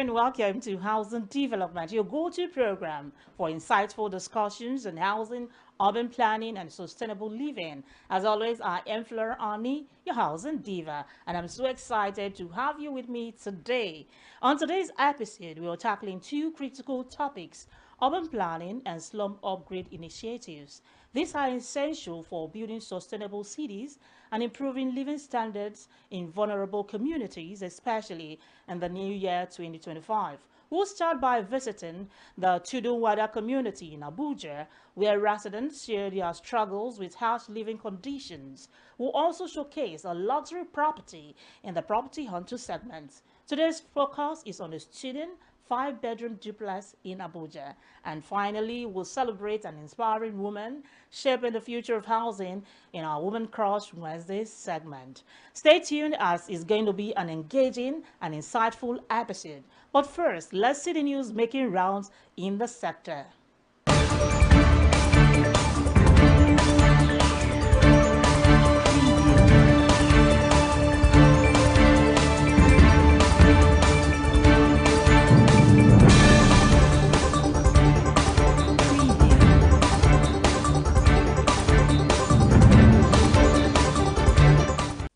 and welcome to Housing Development, your go-to program for insightful discussions on housing, urban planning, and sustainable living. As always, I am Flora Ani, your housing diva, and I'm so excited to have you with me today. On today's episode, we are tackling two critical topics: urban planning and slum upgrade initiatives. These are essential for building sustainable cities and improving living standards in vulnerable communities, especially in the new year 2025. We'll start by visiting the Tudunwada community in Abuja, where residents share their struggles with harsh living conditions. We'll also showcase a luxury property in the Property Hunter segment. Today's focus is on a student five-bedroom duplex in Abuja. And finally, we'll celebrate an inspiring woman shaping the future of housing in our Woman Crush Wednesday segment. Stay tuned, as it's going to be an engaging and insightful episode. But first, let's see the news making rounds in the sector.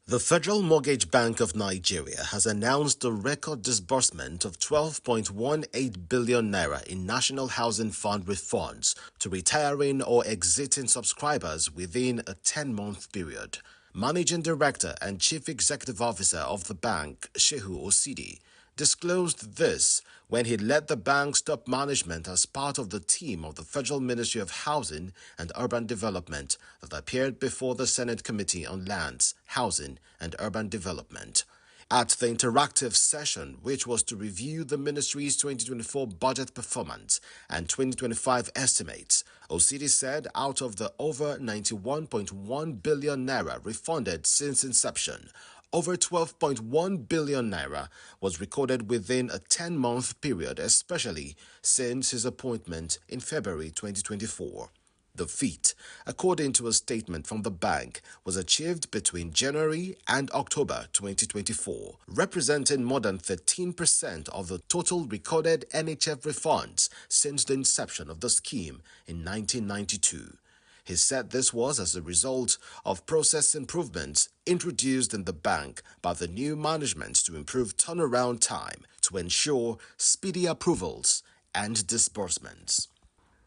The Federal Mortgage Bank of Nigeria has announced a record disbursement of 12.18 billion naira in National Housing Fund refunds to retiring or exiting subscribers within a 10-month period. Managing Director and Chief Executive Officer of the bank, Shehu Osidi, disclosed this when he led the bank's top management as part of the team of the Federal Ministry of Housing and Urban Development that appeared before the Senate Committee on Lands, Housing and Urban Development. At the interactive session, which was to review the ministry's 2024 budget performance and 2025 estimates, Osidi said out of the over 91.1 billion naira refunded since inception, over 12.1 billion naira was recorded within a 10-month period, especially since his appointment in February 2024. The feat, according to a statement from the bank, was achieved between January and October 2024, representing more than 13% of the total recorded NHF refunds since the inception of the scheme in 1992. He said this was as a result of process improvements introduced in the bank by the new management to improve turnaround time to ensure speedy approvals and disbursements.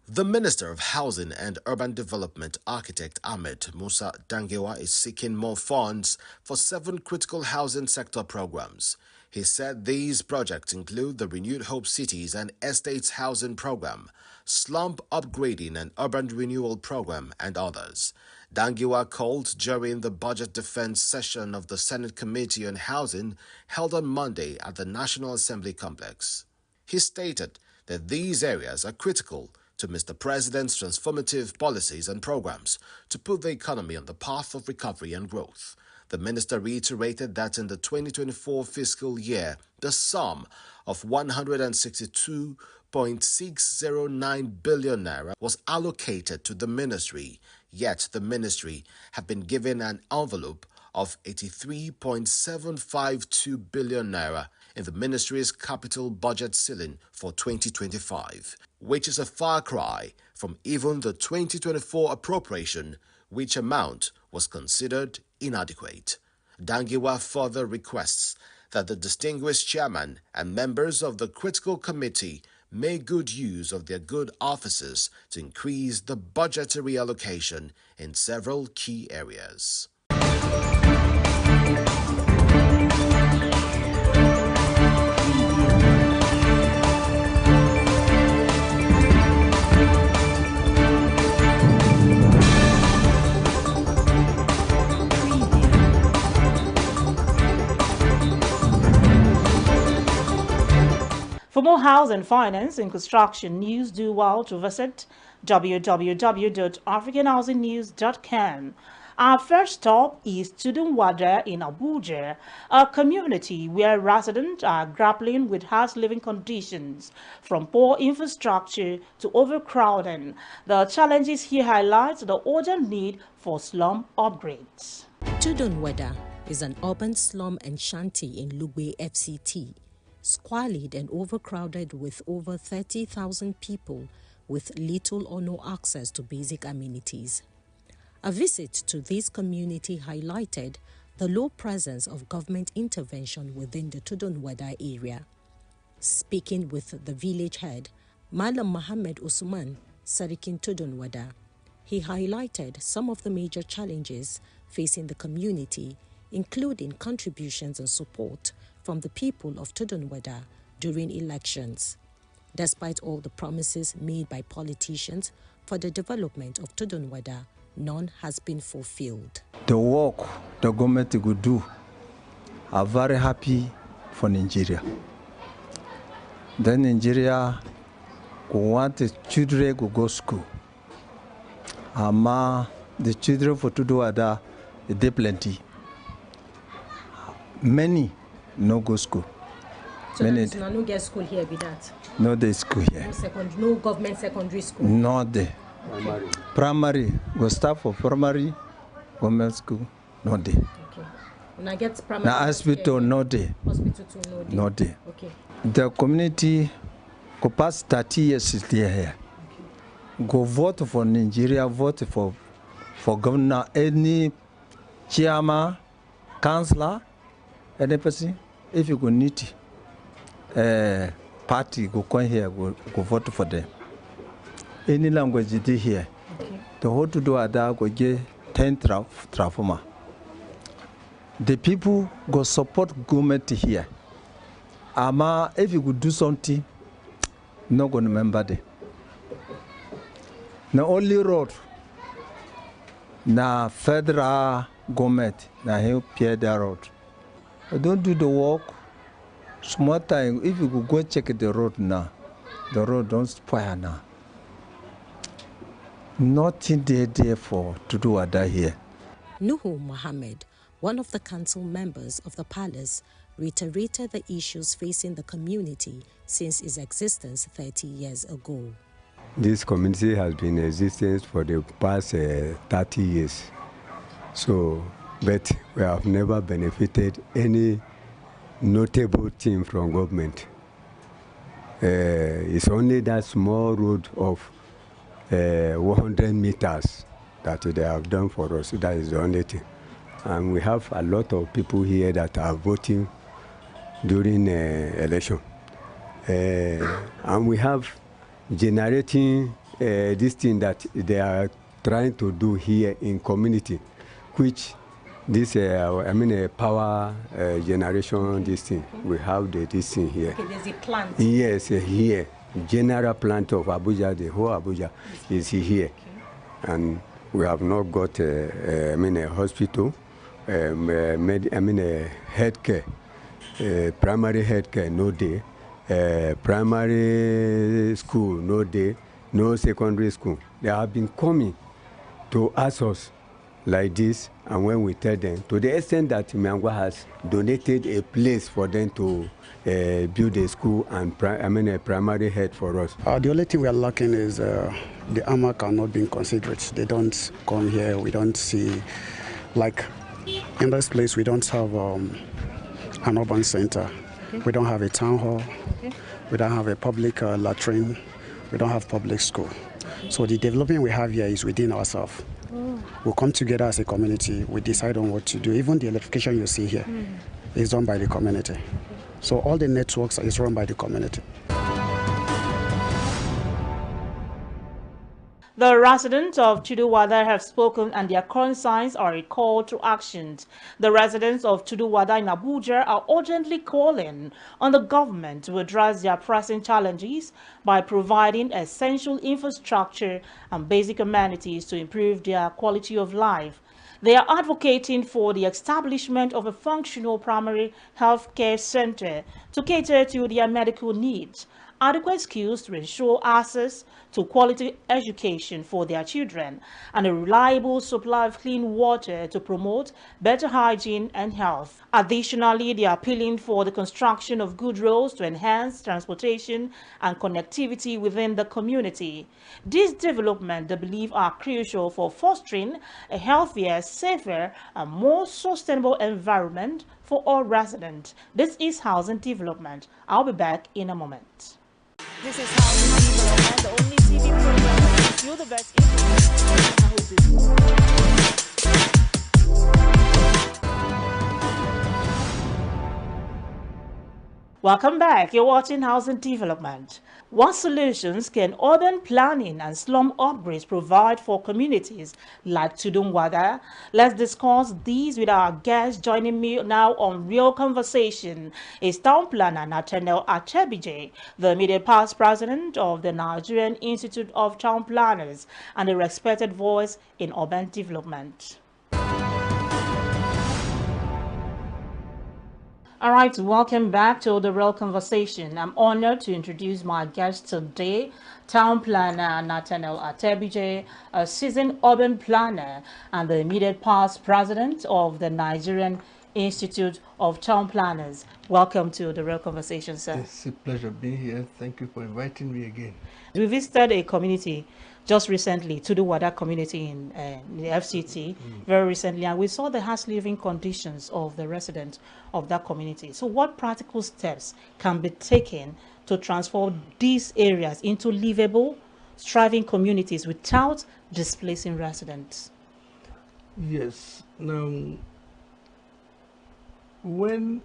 The Minister of Housing and Urban Development, Architect Ahmed Musa Dangiwa, is seeking more funds for 7 critical housing sector programs. He said these projects include the Renewed Hope Cities and Estates Housing Program, Slum Upgrading and Urban Renewal Program, and others. Dangiwa called during the Budget Defense session of the Senate Committee on Housing held on Monday at the National Assembly Complex. He stated that these areas are critical to Mr. President's transformative policies and programs to put the economy on the path of recovery and growth. The minister reiterated that in the 2024 fiscal year, the sum of 162.609 billion naira was allocated to the ministry, yet the ministry had been given an envelope of 83.752 billion naira in the ministry's capital budget ceiling for 2025, which is a far cry from even the 2024 appropriation, which amount was considered inadequate. Dangiwa further requests that the distinguished chairman and members of the critical committee make good use of their good offices to increase the budgetary allocation in several key areas. For more house and finance and construction news, do well to visit www.africanhousingnews.com. Our first stop is Tudunwada in Abuja, a community where residents are grappling with harsh living conditions, from poor infrastructure to overcrowding. The challenges here highlight the urgent need for slum upgrades. Tudunwada is an urban slum and shanty in Lugbe FCT, squalid and overcrowded with over 30,000 people with little or no access to basic amenities. A visit to this community highlighted the low presence of government intervention within the Tudunwada area. Speaking with the village head, Malam Mohammed Usman, Sarikin Tudunwada, he highlighted some of the major challenges facing the community, including contributions and support from the people of Tudunwada during elections. Despite all the promises made by politicians for the development of Tudunwada, none has been fulfilled. The work the government could do are very happy for Nigeria. Then Nigeria want the children to go to school. The children for Tudunwada, they plenty. Many no go school. So there is no get school here with that? No day school here. No government secondary school? No day. Primary. Go start for primary, government school, no day. Okay. When I get primary hospital, no day. Hospital too, no day. No day. Okay. The community go past 30 years is there here. Okay. Go vote for Nigeria, vote for governor, any chairman, councillor, any person. If you go need party, go come here, go vote for them. Any language is here. Okay. The whole Tudunwada go get 10 transformer. The people go support government here. If you could do something, not going to remember them. The only road, na federal government, na help pay the road. I don't do the work. Small time, if you could go check the road now, the road don't spoil now. Nothing there for Tudunwada here. Nuhu Mohammed, one of the council members of the palace, reiterated the issues facing the community since its existence 30 years ago. This community has been in existence for the past 30 years. But we have never benefited any notable thing from government. It's only that small road of 100 meters that they have done for us. That is the only thing. And we have a lot of people here that are voting during election. And we have generating this thing that they are trying to do here in community, which this, power generation, this thing, we have this thing here. Okay, there's a plant. Yes, here. General plant of Abuja, the whole Abuja is here. Okay. And we have not got a hospital, healthcare, primary healthcare, no day, primary school, no day, no secondary school. They have been coming to ask us like this, and when we tell them, to the extent that Mangwa has donated a place for them to build a school and a primary head for us. The only thing we are lacking is the AMAC are not being considerate. They don't come here. We don't see, like in this place, we don't have an urban center. Okay. We don't have a town hall. Okay. We don't have a public latrine. We don't have public school. So the development we have here is within ourselves. We'll come together as a community. We decide on what to do. Even the electrification you see here is done by the community. So all the networks is run by the community. The residents of Tudunwada have spoken and their concerns are a call to action. The residents of Tudunwada in Abuja are urgently calling on the government to address their pressing challenges by providing essential infrastructure and basic amenities to improve their quality of life. They are advocating for the establishment of a functional primary health care center to cater to their medical needs, adequate skills to ensure access to quality education for their children and a reliable supply of clean water to promote better hygiene and health. Additionally, they are appealing for the construction of good roads to enhance transportation and connectivity within the community. These developments, they believe, are crucial for fostering a healthier, safer, and more sustainable environment for all residents. This is Housing Development. I'll be back in a moment. This is Housing Development, the only TV program that gives you the best information. I hope this Welcome back. You're watching Housing Development. What solutions can urban planning and slum upgrades provide for communities like Tudunwada? Let's discuss these with our guest. Joining me now on Real Conversation is Town Planner Nathaniel Achebije, the immediate past president of the Nigerian Institute of Town Planners and a respected voice in urban development. All right, welcome back to the Real Conversation. I'm honored to introduce my guest today, Town Planner Nathaniel Achebije, a seasoned urban planner and the immediate past president of the Nigerian Institute of Town Planners. Welcome to the Real Conversation, sir. It's a pleasure being here. Thank you for inviting me again. We visited a community just recently, Tudunwada community in the FCT, very recently, and we saw the harsh living conditions of the residents of that community. So what practical steps can be taken to transform these areas into livable, thriving communities without displacing residents? Yes. Now, when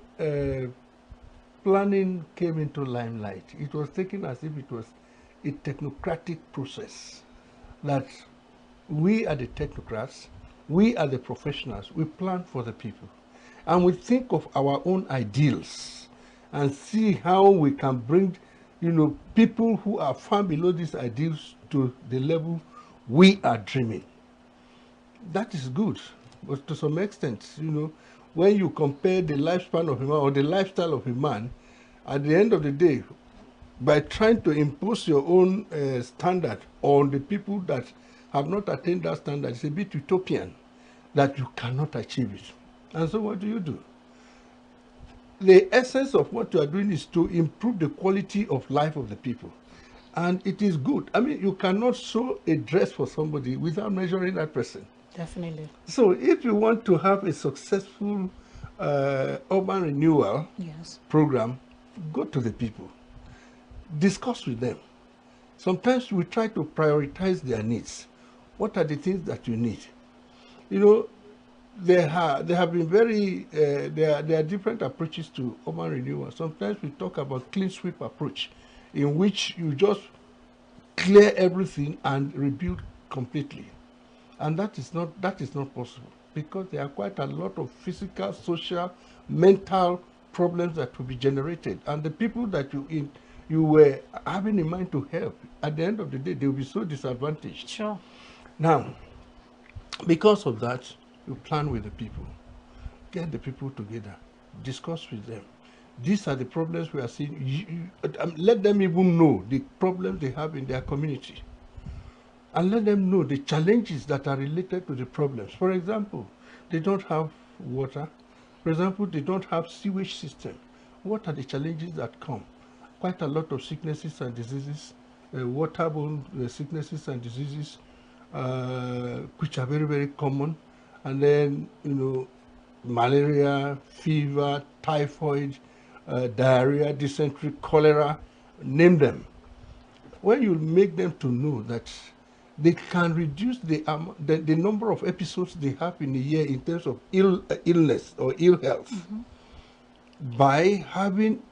planning came into limelight, it was taken as if it was a technocratic process, that we are the technocrats, we are the professionals, we plan for the people. And we think of our own ideals and see how we can bring, people who are far below these ideals to the level we are dreaming. That is good, but to some extent, when you compare the lifespan of a man or the lifestyle of a man, at the end of the day, by trying to impose your own standard on the people that have not attained that standard, it's a bit utopian that you cannot achieve it. And so what do? The essence of what you are doing is to improve the quality of life of the people. And it is good. I mean, you cannot sew a dress for somebody without measuring that person. Definitely. So if you want to have a successful urban renewal program, go to the people. Discuss with them. Sometimes we try to prioritize their needs. What are the things that you need? There have been there are different approaches to urban renewal. Sometimes we talk about clean sweep approach, in which you just clear everything and rebuild completely. And that is not possible, because there are quite a lot of physical, social, mental problems that will be generated. And the people that you were having in mind to help, at the end of the day, they will be so disadvantaged. Sure. Now, because of that, you plan with the people. Get the people together. Discuss with them. These are the problems we are seeing. Let them even know the problems they have in their community. And let them know the challenges that are related to the problems. For example, they don't have water. For example, they don't have sewage system. What are the challenges that come? Quite a lot of sicknesses and diseases, waterborne sicknesses and diseases, which are very, very common. And then, malaria, fever, typhoid, diarrhea, dysentery, cholera, name them. When you make them to know that they can reduce the number of episodes they have in a year in terms of illness or ill health by having,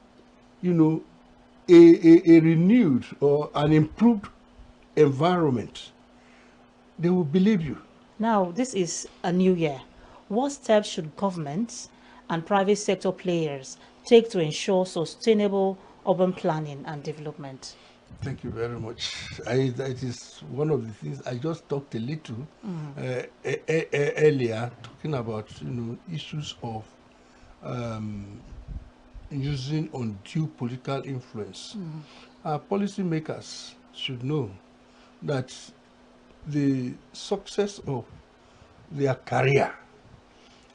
a renewed or an improved environment, they will believe you. Now, this is a new year. What steps should governments and private sector players take to ensure sustainable urban planning and development? Thank you very much. That is one of the things I just talked a little earlier, talking about issues of using undue political influence. Our policymakers should know that the success of their career,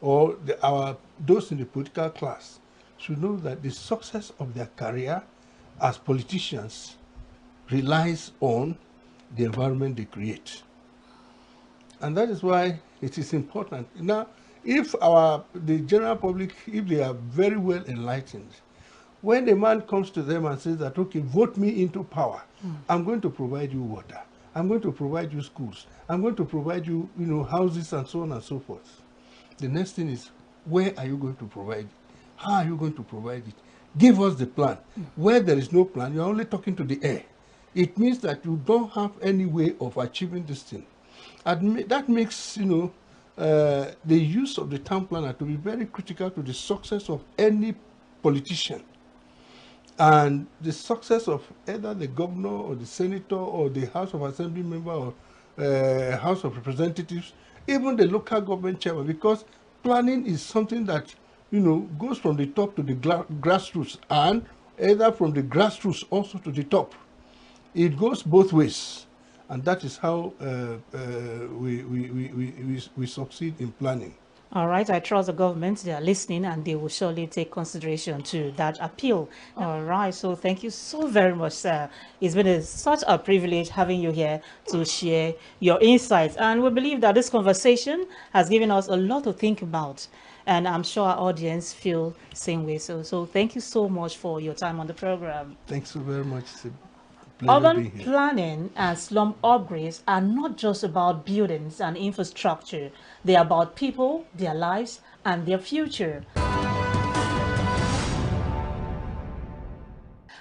or those in the political class should know that the success of their career as politicians relies on the environment they create. And that is why it is important. Now, if the general public, if they are very well enlightened, when a man comes to them and says that, okay, vote me into power, I'm going to provide you water, I'm going to provide you schools, I'm going to provide you, houses and so on and so forth. The next thing is, where are you going to provide it? How are you going to provide it? Give us the plan. Where there is no plan, you're only talking to the air. It means that you don't have any way of achieving this thing. That makes, the use of the town planner to be very critical to the success of any politician. And the success of either the governor or the senator or the House of Assembly member or House of Representatives, even the local government chairman, because planning is something that, goes from the top to the grassroots, and either from the grassroots also to the top. It goes both ways, and that is how we succeed in planning. All right, I trust the government, they are listening and they will surely take consideration to that appeal. All right, so thank you so very much, sir. It's been such a privilege having you here to share your insights. And we believe that this conversation has given us a lot to think about. And I'm sure our audience feel the same way. So thank you so much for your time on the program. Thanks so very much. Urban planning and slum upgrades are not just about buildings and infrastructure. They are about people, their lives, and their future.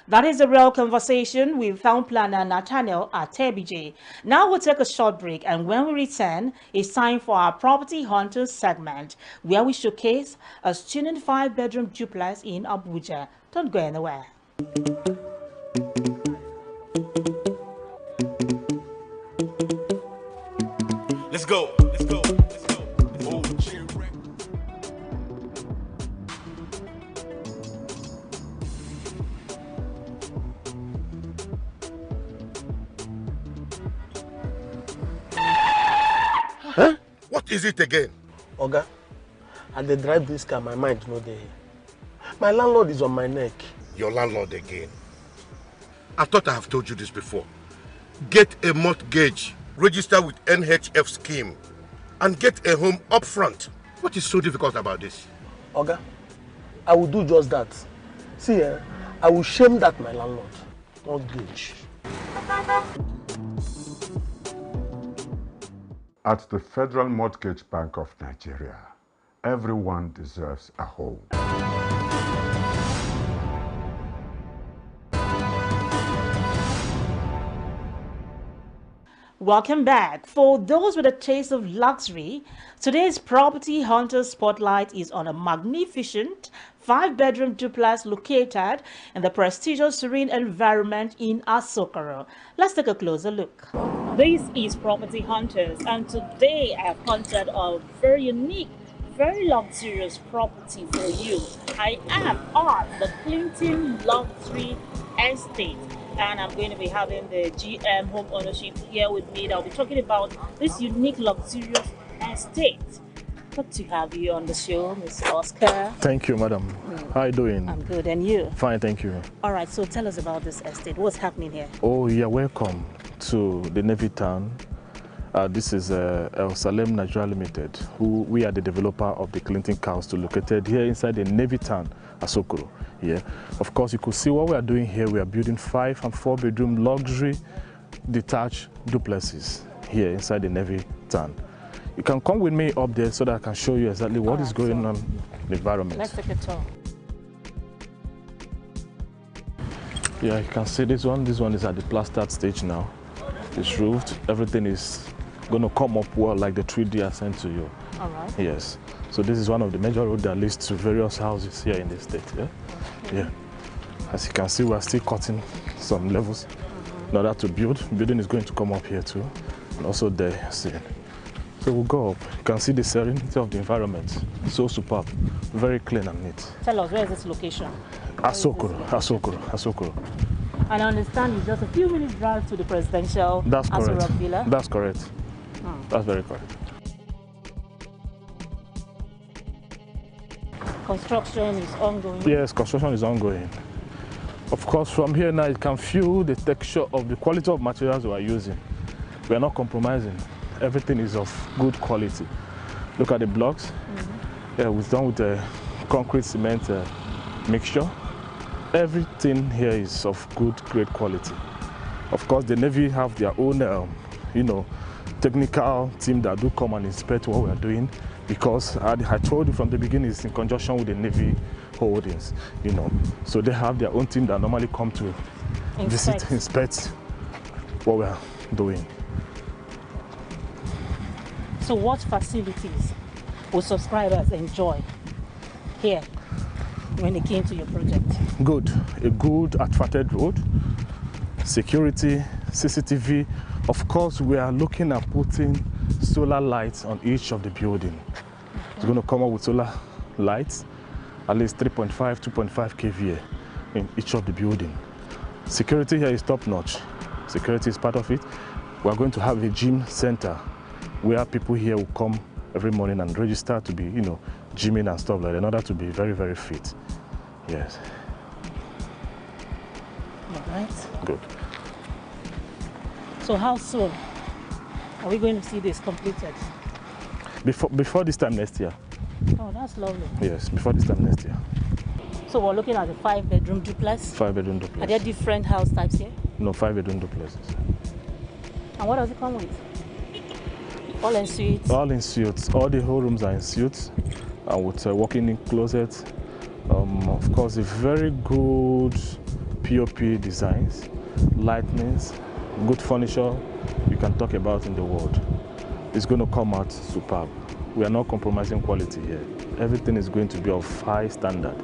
That is a real conversation with town planner Nathaniel Atebije. Now we'll take a short break, and when we return, it's time for our Property Hunters segment, where we showcase a stunning 5-bedroom duplex in Abuja. Don't go anywhere. Let's go. Let's go. Let's go. Oh, huh? What is it again? Oga, at the drive this car, my mind no dey. My landlord is on my neck. Your landlord again? I thought I have told you this before. Get a mortgage. Register with NHF scheme and get a home up front. What is so difficult about this? Oga, I will do just that. See, I will shame that my landlord. Mortgage. At the Federal Mortgage Bank of Nigeria, everyone deserves a home. Welcome back. For those with a taste of luxury, today's Property Hunter Spotlight is on a magnificent 5-bedroom duplex located in the prestigious serene environment in Asokoro. Let's take a closer look. This is Property Hunters, and today I have hunted a very unique, very luxurious property for you. I am at the Clinton Luxury Estate, and I'm going to be having the GM Home Ownership here with me. I'll be talking about this unique, luxurious estate. Good to have you on the show, Mr. Oscar. Thank you, madam. How are you doing? I'm good, and you? Fine, thank you. All right, so tell us about this estate. What's happening here? Oh, you're welcome to the Navy Town. This is El Salem Nigeria Limited, we are the developer of the Clinton Castle, located here inside the Navy Town, Asokoro. Yeah. Of course, you could see what we are doing here. We are building 5- and 4-bedroom luxury detached duplexes here inside the Navy Town. You can come with me up there so that I can show you exactly what is going on in the environment. Let's take a tour. Yeah, you can see this one. This one is at the plastered stage now. It's roofed. Everything is going to come up well like the 3D I sent to you. All right. Yes. So this is one of the major roads that leads to various houses here in the state. Yeah. Okay. Yeah. As you can see, we are still cutting some levels in order to build. Building is going to come up here too, and also there. See. So we'll go up. You can see the serenity of the environment. So superb, very clean and neat. Tell us, where is this location? Asokoro, Asokoro, Asokoro. And I understand it's just a few minutes drive to the presidential That's correct. Aso Rock Villa. That's correct. That's very correct. Construction is ongoing. Yes, construction is ongoing. Of course, from here now you can feel the texture of the quality of materials we are using. We are not compromising. Everything is of good quality. Look at the blocks. Yeah, we've done with the concrete cement mixture. Everything here is of good, great quality. Of course, the Navy have their own, technical team that do come and inspect what we are doing, because I told you from the beginning, it's in conjunction with the Navy holdings, So they have their own team that normally come to inspect what we are doing. So what facilities will subscribers enjoy here when they came to your project? Good. A good asphalted road, security, CCTV. Of course, we are looking at putting solar lights on each of the building. It's going to come up with solar lights, at least 3.5, 2.5 kVA in each of the building. Security here is top-notch. Security is part of it. We are going to have a gym center where people here will come every morning and register to be, gymming and stuff like that in order to be very, very fit. Yes. All right. Good. So how soon are we going to see this completed? Before this time next year. Oh, that's lovely. Yes, before this time next year. So we're looking at a 5-bedroom duplex? 5-bedroom duplex. Are there different house types here? No, 5-bedroom duplexes. And what does it come with? All in suites? All in suites. All the whole rooms are in suites, and with walk-in closets. Of course, a very good POP designs, lightnings, good furniture you can talk about in the world. It's going to come out superb. We are not compromising quality here. Everything is going to be of high standard.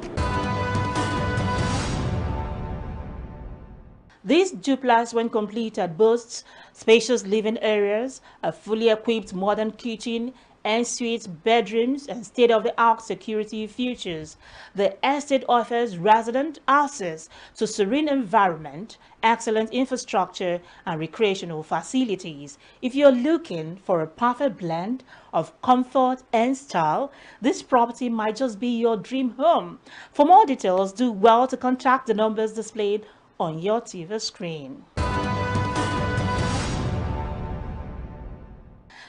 This duplex, when completed, boasts spacious living areas, a fully equipped modern kitchen, en-suite bedrooms, and state-of-the-art security features. The estate offers resident access to serene environment, excellent infrastructure, and recreational facilities. If you're looking for a perfect blend of comfort and style, this property might just be your dream home. For more details, do well to contact the numbers displayed on your TV screen.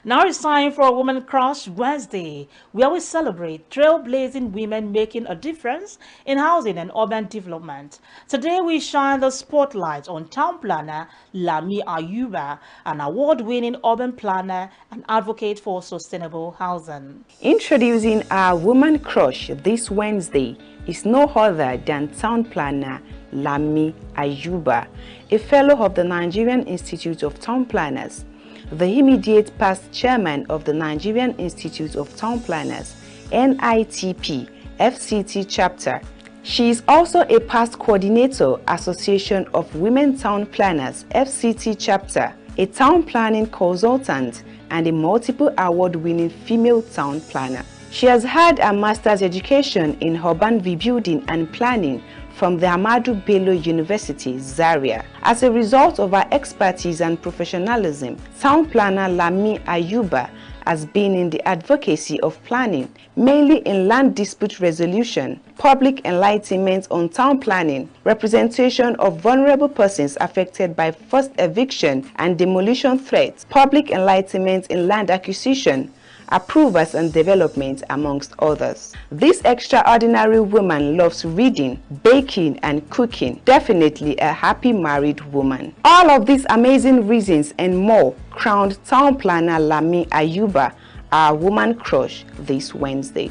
Now it's time for Woman Crush Wednesday, where we celebrate trailblazing women making a difference in housing and urban development. Today we shine the spotlight on town planner Lami Ayuba, an award-winning urban planner and advocate for sustainable housing. Introducing our Woman Crush this Wednesday is no other than town planner Lami Ayuba, a fellow of the Nigerian Institute of Town Planners, the immediate past chairman of the Nigerian Institute of Town Planners, NITP, FCT chapter. She is also a past coordinator, Association of Women Town Planners, FCT chapter, a town planning consultant, and a multiple award-winning female town planner. She has had a master's education in urban rebuilding and planning from the Ahmadu Bello University, Zaria. As a result of her expertise and professionalism, town planner Lami Ayuba has been in the advocacy of planning, mainly in land dispute resolution, public enlightenment on town planning, representation of vulnerable persons affected by forced eviction and demolition threats, public enlightenment in land acquisition, approvals and development, amongst others. This extraordinary woman loves reading, baking, and cooking. Definitely a happy married woman. All of these amazing reasons and more crowned town planner Lami Ayuba, our woman crush, this Wednesday.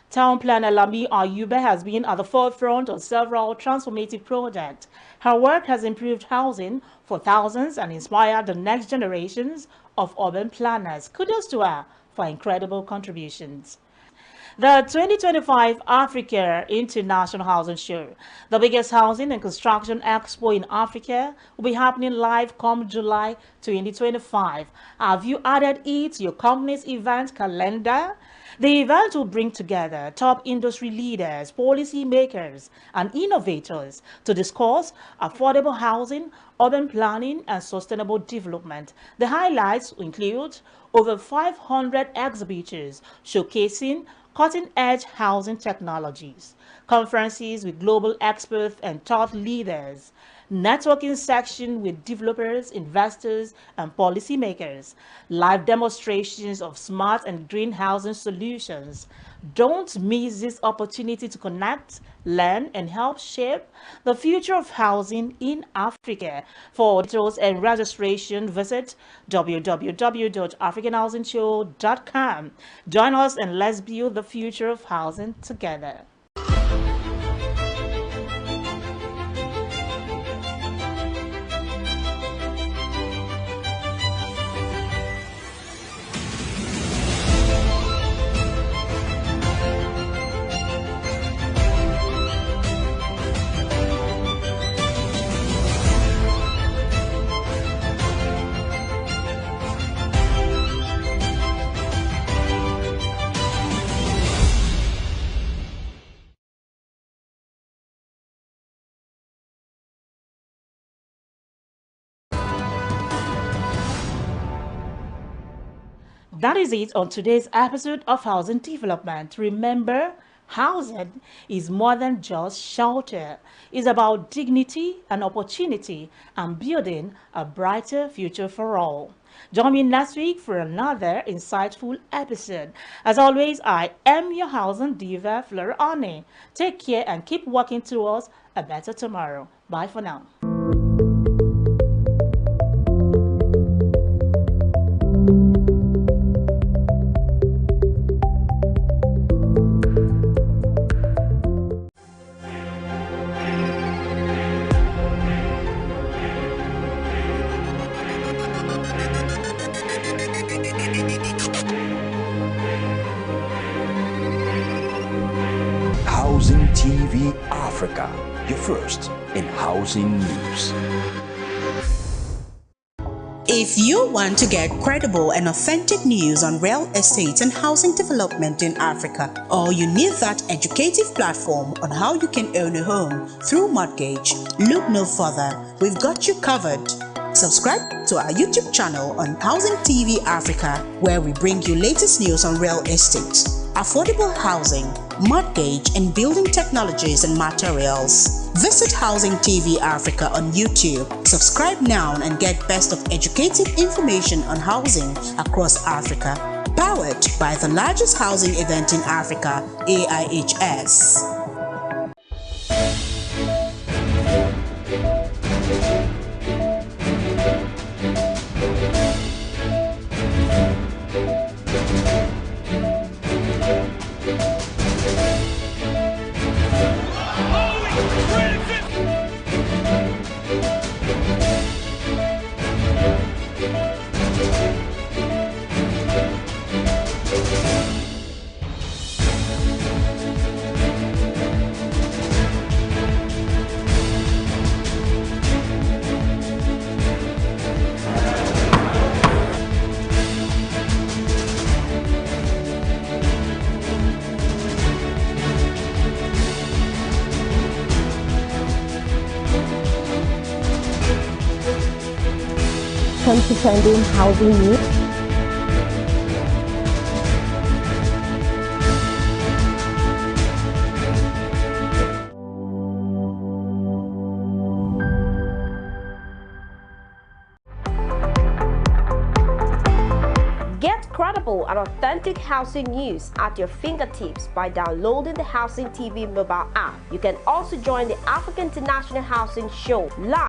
Town planner Lami Ayuba has been at the forefront of several transformative projects. Her work has improved housing for thousands and inspired the next generations of urban planners. Kudos to her for incredible contributions. The 2025 Africa International Housing Show, the biggest housing and construction expo in Africa, will be happening live come July 2025. Have you added it to your company's event calendar? The event will bring together top industry leaders, policy makers, and innovators to discuss affordable housing, urban planning, and sustainable development. The highlights include over 500 exhibitors showcasing cutting-edge housing technologies, conferences with global experts and thought leaders, networking section with developers, investors, and policymakers, live demonstrations of smart and green housing solutions. Don't miss this opportunity to connect, learn, and help shape the future of housing in Africa. For details and registration, visit www.africanhousingshow.com. Join us and let's build the future of housing together. That is it on today's episode of Housing Development. Remember, housing is more than just shelter. It's about dignity and opportunity and building a brighter future for all. Join me next week for another insightful episode. As always, I am your housing diva, Fleur Oni. Take care and keep working towards a better tomorrow. Bye for now. Housing TV Africa, your first in housing news. If you want to get credible and authentic news on real estate and housing development in Africa, or you need that educative platform on how you can own a home through mortgage, look no further. We've got you covered. Subscribe to our YouTube channel on Housing TV Africa, where we bring you latest news on real estate, affordable housing, mortgage, and building technologies and materials. Visit Housing TV Africa on YouTube. Subscribe now and get best of educative information on housing across Africa. Powered by the largest housing event in Africa, AIHS. Trending housing news. Get credible and authentic housing news at your fingertips by downloading the Housing TV mobile app. You can also join the African International Housing Show live